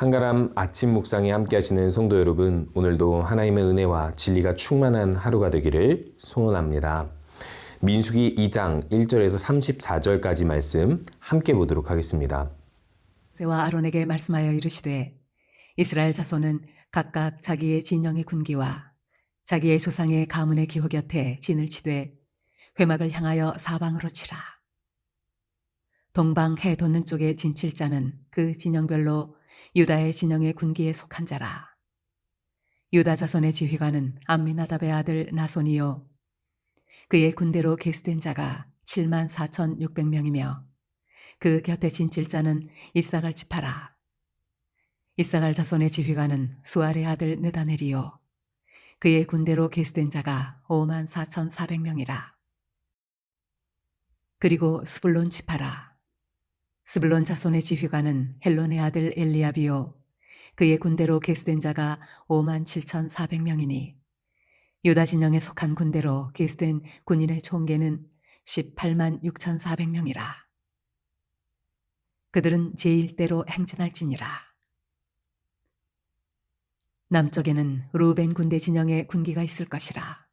한가람 아침 묵상에 함께 하시는 성도 여러분, 오늘도 하나님의 은혜와 진리가 충만한 하루가 되기를 소원합니다. 민수기 2장 1절에서 34절까지 말씀 함께 보도록 하겠습니다. 모세와 아론에게 말씀하여 이르시되 이스라엘 자손은 각각 자기의 진영의 군기와 자기의 조상의 가문의 기호 곁에 진을 치되 회막을 향하여 사방으로 치라. 동방 해 돋는 쪽에 진칠 자는 그 진영별로 유다의 진영의 군기에 속한 자라. 유다 자손의 지휘관은 암미나답의 아들 나손이요 그의 군대로 계수된 자가 74,600명이며 그 곁에 진칠 자는 이사갈 지파라. 이사갈 자손의 지휘관은 수알의 아들 느다넬이요 그의 군대로 계수된 자가 54,400명이라. 그리고 스불론 지파라. 스불론 자손의 지휘관은 헬론의 아들 엘리압이요 그의 군대로 계수된 자가 57,400명이니 유다 진영에 속한 군대로 계수된 군인의 총계는 186,400명이라. 그들은 제1대로 행진할지니라. 남쪽에는 루벤 군대 진영에 군기가 있을 것이라.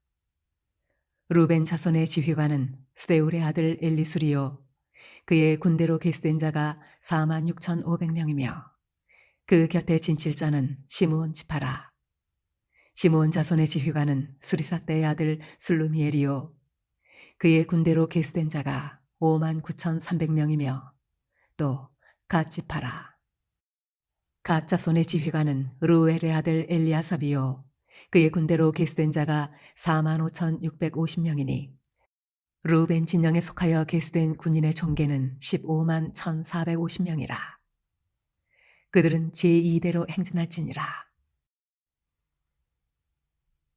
루벤 자손의 지휘관은 스데울의 아들 엘리수리요 그의 군대로 계수된 자가 46,500명이며 그 곁에 진칠 자는 시므온 지파라. 시므온 자손의 지휘관은 수리사떼의 아들 슬루미엘이요 그의 군대로 계수된 자가 59,300명이며 또 갓 지파라. 갓 자손의 지휘관은 루엘의 아들 엘리아삽이요 그의 군대로 계수된 자가 45,650명이니 루벤 진영에 속하여 계수된 군인의 총계는 151,450명이라. 그들은 제2대로 행진할지니라.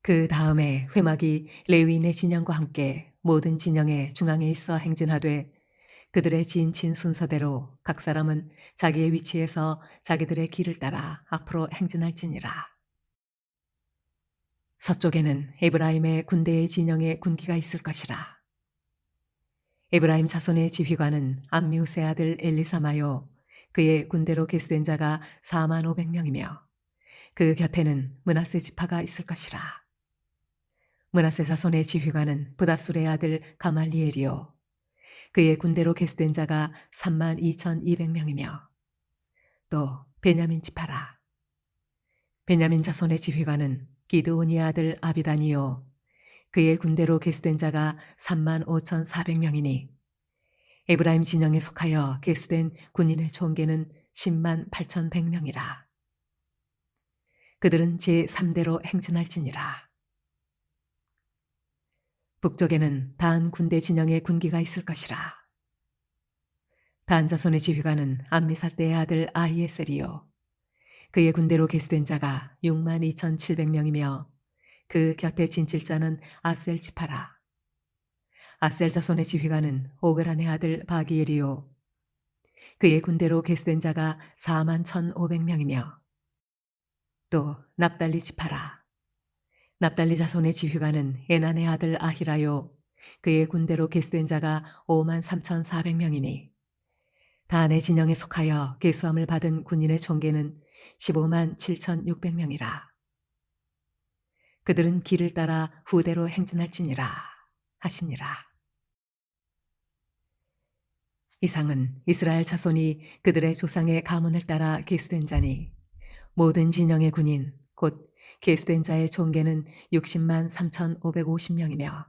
그 다음에 회막이 레위인의 진영과 함께 모든 진영의 중앙에 있어 행진하되 그들의 진친 순서대로 각 사람은 자기의 위치에서 자기들의 길을 따라 앞으로 행진할지니라. 서쪽에는 에브라임의 군대의 진영에 군기가 있을 것이라. 에브라임 자손의 지휘관은 암미우스의 아들 엘리사마요 그의 군대로 계수된 자가 45,500명이며 그 곁에는 므낫세 지파가 있을 것이라. 므낫세 자손의 지휘관은 부다술의 아들 가말리엘이요 그의 군대로 계수된 자가 32,200명이며 또 베냐민 지파라. 베냐민 자손의 지휘관은 기드온의 아들 아비단이요 그의 군대로 계수된 자가 35,400명이니 에브라임 진영에 속하여 계수된 군인의 총계는 108,100명이라. 그들은 제3대로 행진할지니라. 북쪽에는 단 군대 진영에 군기가 있을 것이라. 단 자손의 지휘관은 암미사떼의 아들 아히에셀이요 그의 군대로 계수된 자가 62,700명이며 그 곁에 진칠 자는 아셀 지파라. 아셀 자손의 지휘관은 오그란의 아들 바기엘이요 그의 군대로 계수된 자가 41,500명이며 또 납달리 지파라. 납달리 자손의 지휘관은 에난의 아들 아히라요 그의 군대로 계수된 자가 53,400명이니 단의 진영에 속하여 계수함을 받은 군인의 총계는 157,600명이라. 그들은 길을 따라 후대로 행진할지니라 하시니라. 이상은 이스라엘 자손이 그들의 조상의 가문을 따라 계수된 자니 모든 진영의 군인 곧 계수된 자의 총계는 603,550명이며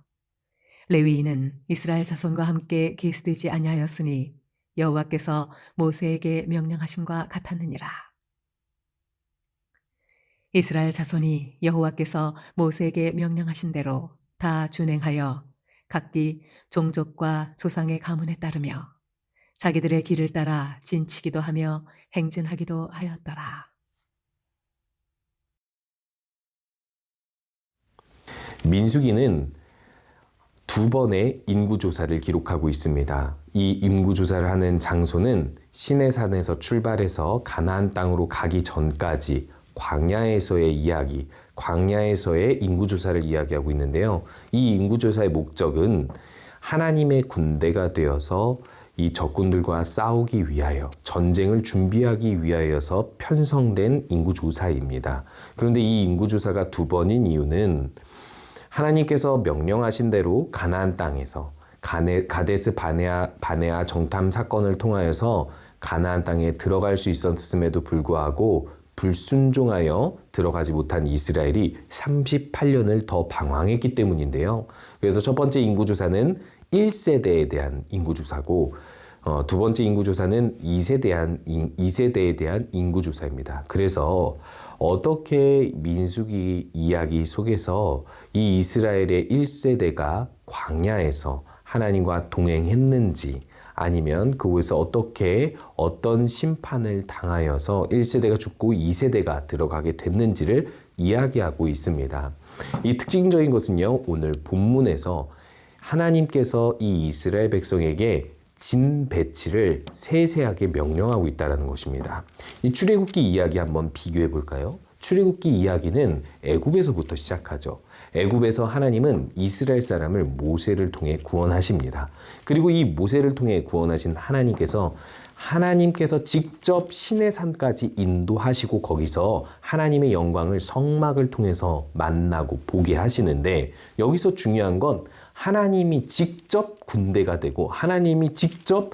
레위인은 이스라엘 자손과 함께 계수되지 아니하였으니 여호와께서 모세에게 명령하심과 같았느니라. 이스라엘 자손이 여호와께서 모세에게 명령하신 대로 다 준행하여 각기 종족과 조상의 가문에 따르며 자기들의 길을 따라 진치기도 하며 행진하기도 하였더라. 민수기는 두 번의 인구조사를 기록하고 있습니다. 이 인구조사를 하는 장소는 시내산에서 출발해서 가나안 땅으로 가기 전까지 광야에서의 이야기, 광야에서의 인구조사를 이야기하고 있는데요. 이 인구조사의 목적은 하나님의 군대가 되어서 이 적군들과 싸우기 위하여 전쟁을 준비하기 위하여서 편성된 인구조사입니다. 그런데 이 인구조사가 두 번인 이유는 하나님께서 명령하신 대로 가나안 땅에서 가데스 바네아 정탐 사건을 통하여서 가나안 땅에 들어갈 수 있었음에도 불구하고 불순종하여 들어가지 못한 이스라엘이 38년을 더 방황했기 때문인데요. 그래서 첫 번째 인구조사는 1세대에 대한 인구조사고 두 번째 인구조사는 2세대에 대한 인구조사입니다. 그래서 어떻게 민수기 이야기 속에서 이 이스라엘의 1세대가 광야에서 하나님과 동행했는지 아니면 그곳에서 어떻게 어떤 심판을 당하여서 1세대가 죽고 2세대가 들어가게 됐는지를 이야기하고 있습니다. 이 특징적인 것은요, 오늘 본문에서 하나님께서 이 이스라엘 백성에게 진 배치를 세세하게 명령하고 있다는 것입니다. 이 출애굽기 이야기 한번 비교해 볼까요? 출애굽기 이야기는 애굽에서부터 시작하죠. 애굽에서 하나님은 이스라엘 사람을 모세를 통해 구원하십니다. 그리고 이 모세를 통해 구원하신 하나님께서 직접 시내산까지 인도하시고 거기서 하나님의 영광을 성막을 통해서 만나고 보게 하시는데, 여기서 중요한 건 하나님이 직접 군대가 되고 하나님이 직접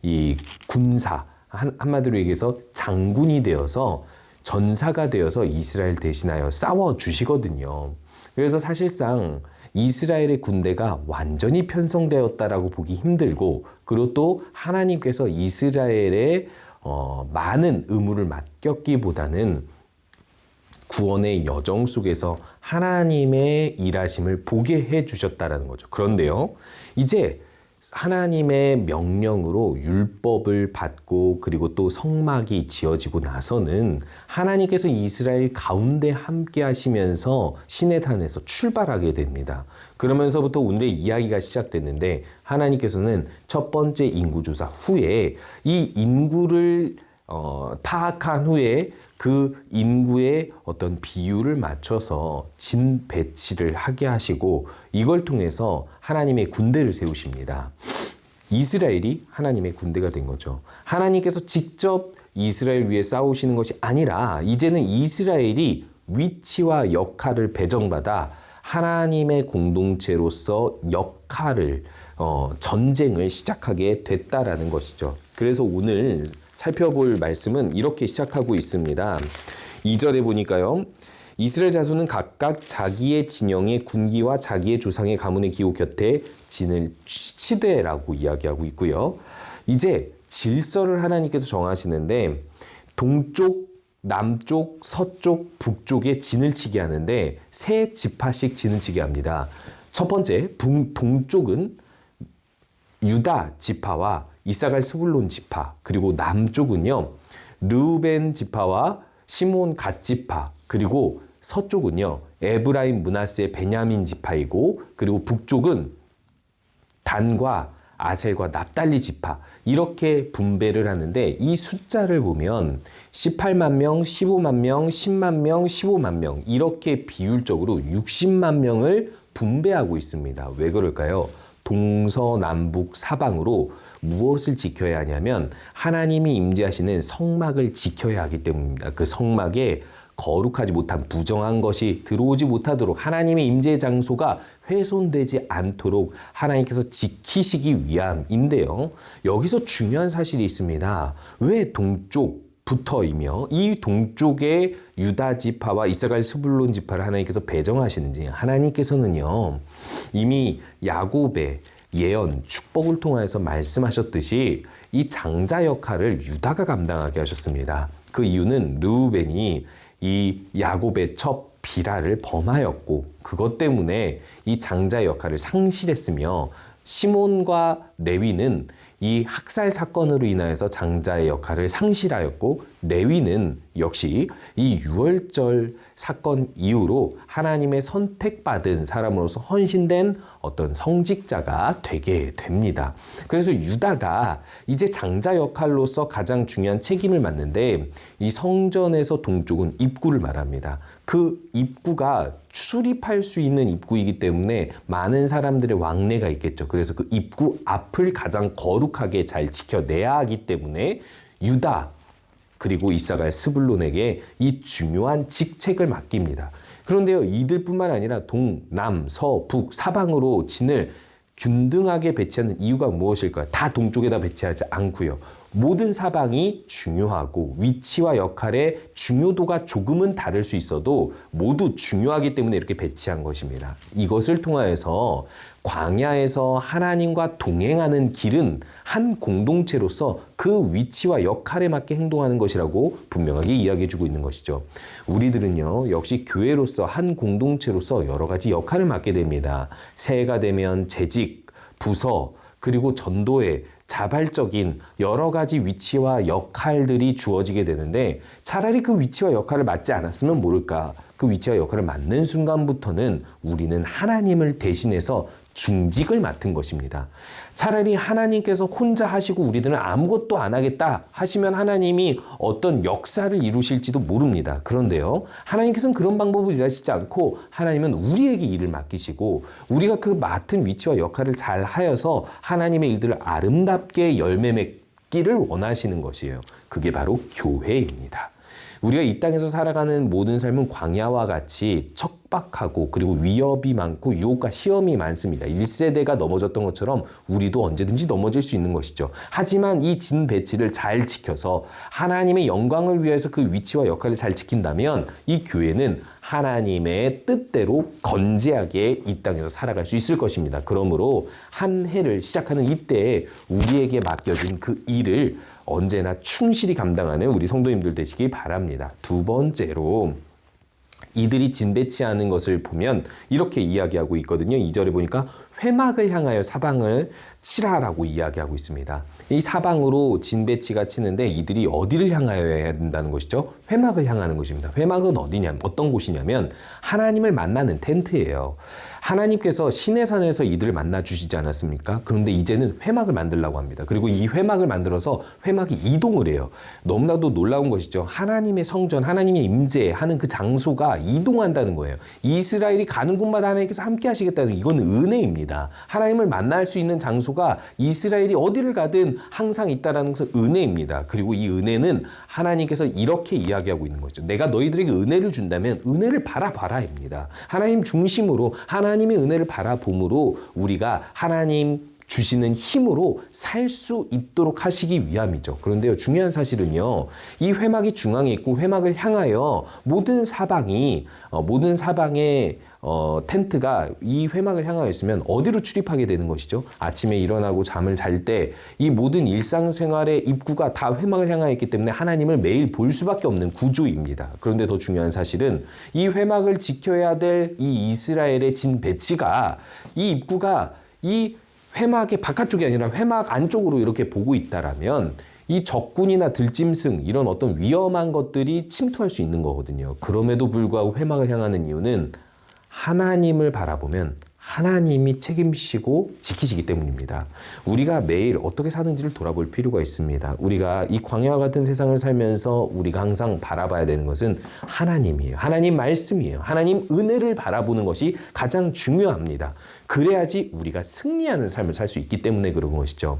이 군사, 한마디로 얘기해서 장군이 되어서 전사가 되어서 이스라엘 대신하여 싸워 주시거든요. 그래서 사실상 이스라엘의 군대가 완전히 편성되었다라고 보기 힘들고, 그리고 또 하나님께서 이스라엘에 많은 의무를 맡겼기보다는 구원의 여정 속에서 하나님의 일하심을 보게 해 주셨다라는 거죠. 그런데요, 이제 하나님의 명령으로 율법을 받고 그리고 또 성막이 지어지고 나서는 하나님께서 이스라엘 가운데 함께 하시면서 시내산에서 출발하게 됩니다. 그러면서부터 오늘의 이야기가 시작됐는데, 하나님께서는 첫 번째 인구조사 후에 이 인구를 파악한 후에 그 인구의 어떤 비율을 맞춰서 진 배치를 하게 하시고, 이걸 통해서 하나님의 군대를 세우십니다. 이스라엘이 하나님의 군대가 된 거죠. 하나님께서 직접 이스라엘 위해 싸우시는 것이 아니라 이제는 이스라엘이 위치와 역할을 배정받아 하나님의 공동체로서 역할을 전쟁을 시작하게 됐다라는 것이죠. 그래서 오늘 살펴볼 말씀은 이렇게 시작하고 있습니다. 2절에 보니까요, 이스라엘 자손은 각각 자기의 진영의 군기와 자기의 조상의 가문의 기호 곁에 진을 치되라고 이야기하고 있고요. 이제 질서를 하나님께서 정하시는데, 동쪽, 남쪽, 서쪽, 북쪽에 진을 치게 하는데 세 지파씩 진을 치게 합니다. 첫 번째, 동쪽은 유다 지파와 이사갈 스불론 지파, 그리고 남쪽은요 르우벤 지파와 시몬 갓 지파, 그리고 서쪽은요 에브라임 므낫세 베냐민 지파이고, 그리고 북쪽은 단과 아셀과 납달리 지파, 이렇게 분배를 하는데, 이 숫자를 보면 18만 명, 15만 명, 10만 명, 15만 명, 이렇게 비율적으로 60만 명을 분배하고 있습니다. 왜 그럴까요? 동서남북 사방으로 무엇을 지켜야 하냐면 하나님이 임재하시는 성막을 지켜야 하기 때문입니다. 그 성막에 거룩하지 못한 부정한 것이 들어오지 못하도록, 하나님의 임재 장소가 훼손되지 않도록 하나님께서 지키시기 위함인데요. 여기서 중요한 사실이 있습니다. 왜 동쪽부터이며 이 동쪽에 유다 지파와 이사갈 스불론 지파를 하나님께서 배정하시는지, 하나님께서는요 이미 야곱의 예언, 축복을 통하여서 말씀하셨듯이 이 장자 역할을 유다가 감당하게 하셨습니다. 그 이유는 르우벤이 이 야곱의 첫 비라를 범하였고, 그것 때문에 이 장자의 역할을 상실했으며, 시몬과 레위는 이 학살 사건으로 인하여서 장자의 역할을 상실하였고, 레위는 역시 이 유월절 사건 이후로 하나님의 선택받은 사람으로서 헌신된 어떤 성직자가 되게 됩니다. 그래서 유다가 이제 장자 역할로서 가장 중요한 책임을 맡는데, 이 성전에서 동쪽은 입구를 말합니다. 그 입구가 출입할 수 있는 입구이기 때문에 많은 사람들의 왕래가 있겠죠. 그래서 그 입구 앞을 가장 거룩하게 잘 지켜내야 하기 때문에 유다 그리고 이사갈 스불론에게 이 중요한 직책을 맡깁니다. 그런데요, 이들뿐만 아니라 동, 남, 서, 북, 사방으로 진을 균등하게 배치하는 이유가 무엇일까요? 다 동쪽에다 배치하지 않고요. 모든 사방이 중요하고 위치와 역할의 중요도가 조금은 다를 수 있어도 모두 중요하기 때문에 이렇게 배치한 것입니다. 이것을 통하여서 광야에서 하나님과 동행하는 길은 한 공동체로서 그 위치와 역할에 맞게 행동하는 것이라고 분명하게 이야기해주고 있는 것이죠. 우리들은요, 역시 교회로서 한 공동체로서 여러 가지 역할을 맡게 됩니다. 새해가 되면 재직, 부서, 그리고 전도회, 자발적인 여러 가지 위치와 역할들이 주어지게 되는데 차라리 그 위치와 역할을 맡지 않았으면 모를까. 그 위치와 역할을 맡는 순간부터는 우리는 하나님을 대신해서 중직을 맡은 것입니다. 차라리 하나님께서 혼자 하시고 우리들은 아무것도 안 하겠다 하시면 하나님이 어떤 역사를 이루실지도 모릅니다. 그런데요, 하나님께서는 그런 방법을 일하시지 않고 하나님은 우리에게 일을 맡기시고 우리가 그 맡은 위치와 역할을 잘 하여서 하나님의 일들을 아름답게 열매 맺기를 원하시는 것이에요. 그게 바로 교회입니다. 우리가 이 땅에서 살아가는 모든 삶은 광야와 같이 척박하고 그리고 위협이 많고 유혹과 시험이 많습니다. 1세대가 넘어졌던 것처럼 우리도 언제든지 넘어질 수 있는 것이죠. 하지만 이 진 배치를 잘 지켜서 하나님의 영광을 위해서 그 위치와 역할을 잘 지킨다면 이 교회는 하나님의 뜻대로 건재하게 이 땅에서 살아갈 수 있을 것입니다. 그러므로 한 해를 시작하는 이때에 우리에게 맡겨진 그 일을 언제나 충실히 감당하는 우리 성도님들 되시기 바랍니다. 두 번째로 이들이 진 배치하는 것을 보면 이렇게 이야기하고 있거든요. 2절에 보니까 회막을 향하여 사방을 치라라고 이야기하고 있습니다. 이 사방으로 진 배치가 치는데 이들이 어디를 향하여 해야 된다는 것이죠? 회막을 향하는 것입니다. 회막은 어디냐면 어떤 곳이냐면 하나님을 만나는 텐트예요. 하나님께서 시내산에서 이들을 만나 주시지 않았습니까? 그런데 이제는 회막을 만들려고 합니다. 그리고 이 회막을 만들어서 회막이 이동을 해요. 너무나도 놀라운 것이죠. 하나님의 성전, 하나님의 임재하는 그 장소가 이동한다는 거예요. 이스라엘이 가는 곳마다 하나님께서 함께 하시겠다는 이건 은혜입니다. 하나님을 만날 수 있는 장소가 이스라엘이 어디를 가든 항상 있다는 것은 은혜입니다. 그리고 이 은혜는 하나님께서 이렇게 이야기하고 있는 거죠. 내가 너희들에게 은혜를 준다면 은혜를 바라봐라입니다. 하나님 중심으로 하나님의 은혜를 바라봄으로 우리가 하나님 주시는 힘으로 살 수 있도록 하시기 위함이죠. 그런데요, 중요한 사실은요, 이 회막이 중앙에 있고 회막을 향하여 모든 사방에 텐트가 이 회막을 향하여 있으면 어디로 출입하게 되는 것이죠? 아침에 일어나고 잠을 잘 때 이 모든 일상생활의 입구가 다 회막을 향하여 있기 때문에 하나님을 매일 볼 수밖에 없는 구조입니다. 그런데 더 중요한 사실은 이 회막을 지켜야 될 이 이스라엘의 진 배치가 이 입구가 이 회막의 바깥쪽이 아니라 회막 안쪽으로 이렇게 보고 있다라면 이 적군이나 들짐승 이런 어떤 위험한 것들이 침투할 수 있는 거거든요. 그럼에도 불구하고 회막을 향하는 이유는 하나님을 바라보면 하나님이 책임지시고 지키시기 때문입니다. 우리가 매일 어떻게 사는지를 돌아볼 필요가 있습니다. 우리가 이 광야와 같은 세상을 살면서 우리가 항상 바라봐야 되는 것은 하나님이에요. 하나님 말씀이에요. 하나님 은혜를 바라보는 것이 가장 중요합니다. 그래야지 우리가 승리하는 삶을 살 수 있기 때문에 그런 것이죠.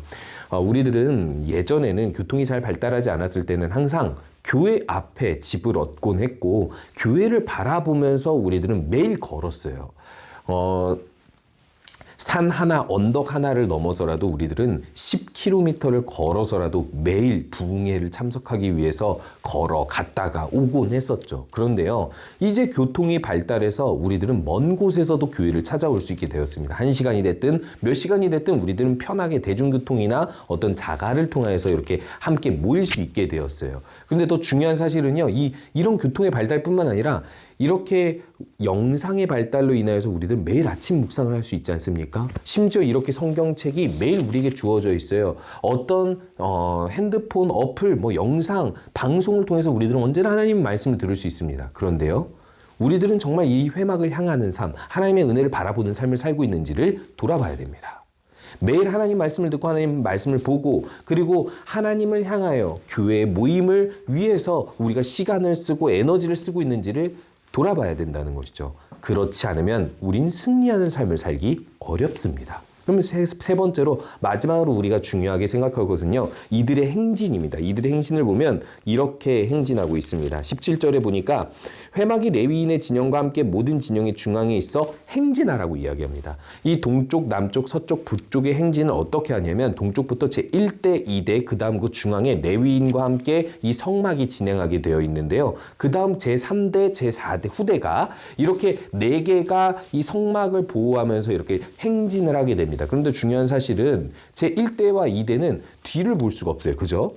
우리들은 예전에는 교통이 잘 발달하지 않았을 때는 항상 교회 앞에 집을 얻곤 했고 교회를 바라보면서 우리들은 매일 걸었어요. 산 하나, 언덕 하나를 넘어서라도 우리들은 10km를 걸어서라도 매일 부흥회를 참석하기 위해서 걸어갔다가 오곤 했었죠. 그런데요, 이제 교통이 발달해서 우리들은 먼 곳에서도 교회를 찾아올 수 있게 되었습니다. 1시간이 됐든 몇 시간이 됐든 우리들은 편하게 대중교통이나 어떤 자가를 통해서 이렇게 함께 모일 수 있게 되었어요. 그런데 더 중요한 사실은요, 이런 교통의 발달뿐만 아니라 이렇게 영상의 발달로 인하여서 우리들 매일 아침 묵상을 할 수 있지 않습니까? 심지어 이렇게 성경책이 매일 우리에게 주어져 있어요. 어떤 핸드폰, 어플, 영상, 방송을 통해서 우리들은 언제나 하나님의 말씀을 들을 수 있습니다. 그런데요, 우리들은 정말 이 회막을 향하는 삶, 하나님의 은혜를 바라보는 삶을 살고 있는지를 돌아봐야 됩니다. 매일 하나님 말씀을 듣고 하나님 말씀을 보고 그리고 하나님을 향하여 교회 모임을 위해서 우리가 시간을 쓰고 에너지를 쓰고 있는지를 돌아봐야 된다는 것이죠. 그렇지 않으면 우린 승리하는 삶을 살기 어렵습니다. 그러면 세 번째로 마지막으로 우리가 중요하게 생각하거든요. 이들의 행진입니다. 이들의 행진을 보면 이렇게 행진하고 있습니다. 17절에 보니까 회막이 레위인의 진영과 함께 모든 진영의 중앙에 있어 행진하라고 이야기합니다. 이 동쪽, 남쪽, 서쪽, 북쪽의 행진을 어떻게 하냐면 동쪽부터 제1대, 2대, 그 다음 그 중앙에 레위인과 함께 이 성막이 진행하게 되어 있는데요. 그 다음 제3대, 제4대, 후대가 이렇게 4개가 이 성막을 보호하면서 이렇게 행진을 하게 됩니다. 그런데 중요한 사실은 제1대와 2대는 뒤를 볼 수가 없어요. 그죠?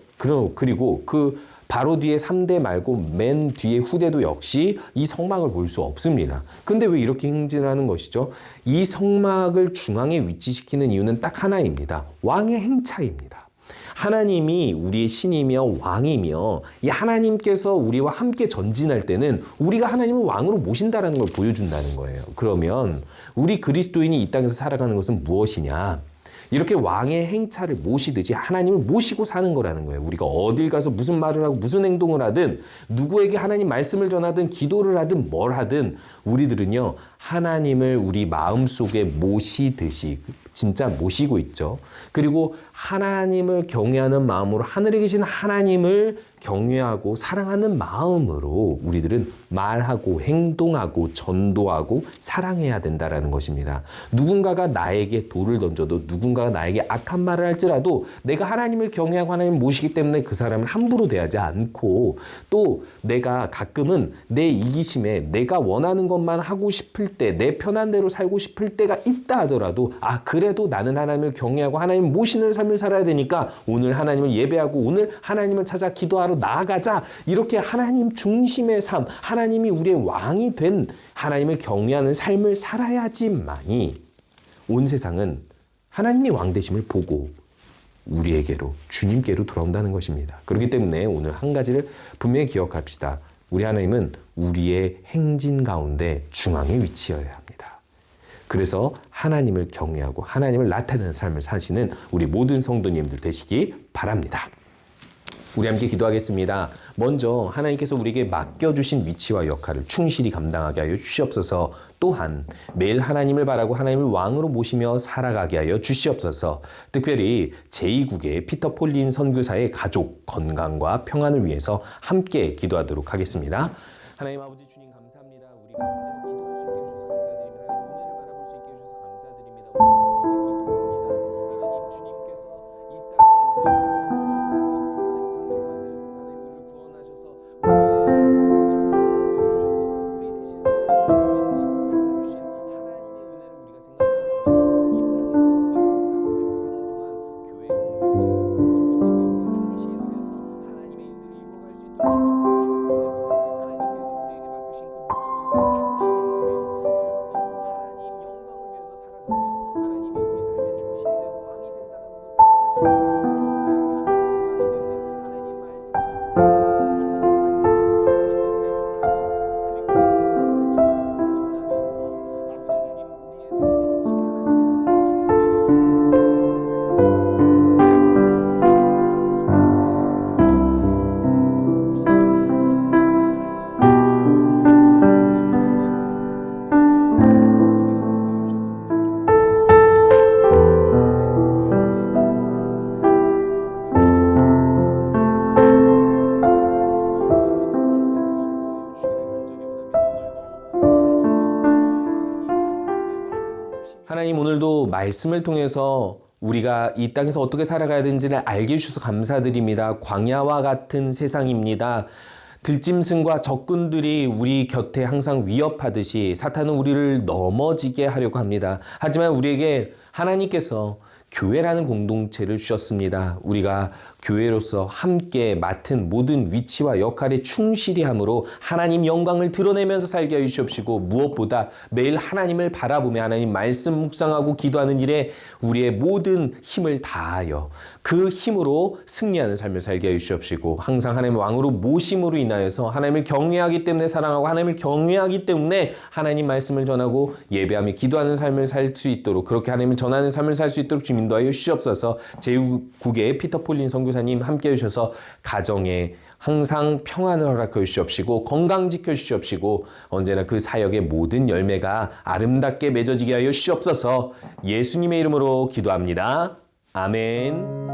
그리고 그 바로 뒤에 3대 말고 맨 뒤에 후대도 역시 이 성막을 볼 수 없습니다. 근데 왜 이렇게 행진하는 것이죠? 이 성막을 중앙에 위치시키는 이유는 딱 하나입니다. 왕의 행차입니다. 하나님이 우리의 신이며 왕이며 이 하나님께서 우리와 함께 전진할 때는 우리가 하나님을 왕으로 모신다라는 걸 보여준다는 거예요. 그러면 우리 그리스도인이 이 땅에서 살아가는 것은 무엇이냐? 이렇게 왕의 행차를 모시듯이 하나님을 모시고 사는 거라는 거예요. 우리가 어딜 가서 무슨 말을 하고 무슨 행동을 하든 누구에게 하나님 말씀을 전하든 기도를 하든 뭘 하든 우리들은요 하나님을 우리 마음속에 모시듯이 진짜 모시고 있죠. 그리고 하나님을 경외하는 마음으로 하늘에 계신 하나님을 경외하고 사랑하는 마음으로 우리들은 말하고 행동하고 전도하고 사랑해야 된다라는 것입니다. 누군가가 나에게 돌을 던져도 누군가가 나에게 악한 말을 할지라도 내가 하나님을 경외하고 하나님을 모시기 때문에 그 사람을 함부로 대하지 않고 또 내가 가끔은 내 이기심에 내가 원하는 것만 하고 싶을 때 내 편한 대로 살고 싶을 때가 있다 하더라도 그래도 나는 하나님을 경외하고 하나님을 모시는 삶을 살아야 되니까 오늘 하나님을 예배하고 오늘 하나님을 찾아 기도하러 나아가자. 이렇게 하나님 중심의 삶, 하나님이 우리의 왕이 된 하나님을 경외하는 삶을 살아야지만이 온 세상은 하나님이 왕 되심을 보고 우리에게로 주님께로 돌아온다는 것입니다. 그렇기 때문에 오늘 한 가지를 분명히 기억합시다. 우리 하나님은 우리의 행진 가운데 중앙에 위치해야 합니다. 그래서 하나님을 경외하고 하나님을 나타내는 삶을 사시는 우리 모든 성도님들 되시기 바랍니다. 우리 함께 기도하겠습니다. 먼저 하나님께서 우리에게 맡겨주신 위치와 역할을 충실히 감당하게 하여 주시옵소서. 또한 매일 하나님을 바라고 하나님을 왕으로 모시며 살아가게 하여 주시옵소서. 특별히 제2국의 피터 폴린 선교사의 가족 건강과 평안을 위해서 함께 기도하도록 하겠습니다. 하나님 아버지 주님 감사합니다. 우리가 하나님 오늘도 말씀을 통해서 우리가 이 땅에서 어떻게 살아가야 되는지를 알게 해주셔서 감사드립니다. 광야와 같은 세상입니다. 들짐승과 적군들이 우리 곁에 항상 위협하듯이 사탄은 우리를 넘어지게 하려고 합니다. 하지만 우리에게 하나님께서 교회라는 공동체를 주셨습니다. 우리가 교회로서 함께 맡은 모든 위치와 역할에 충실히 함으로 하나님 영광을 드러내면서 살게 하여 주시옵시고 무엇보다 매일 하나님을 바라보며 하나님 말씀 묵상하고 기도하는 일에 우리의 모든 힘을 다하여 그 힘으로 승리하는 삶을 살게 하여 주시옵시고 항상 하나님 왕으로 모심으로 인하여서 하나님을 경외하기 때문에 사랑하고 하나님을 경외하기 때문에 하나님 말씀을 전하고 예배하며 기도하는 삶을 살 수 있도록 그렇게 하나님을 전하는 삶을 살 수 있도록 주님 인도하여 주시옵소서. 제국의 피터 폴린 선교사님 함께 해주셔서 가정에 항상 평안을 허락해 주시옵시고 건강 지켜 주시옵시고 언제나 그 사역의 모든 열매가 아름답게 맺어지게 하여 주시옵소서. 예수님의 이름으로 기도합니다. 아멘.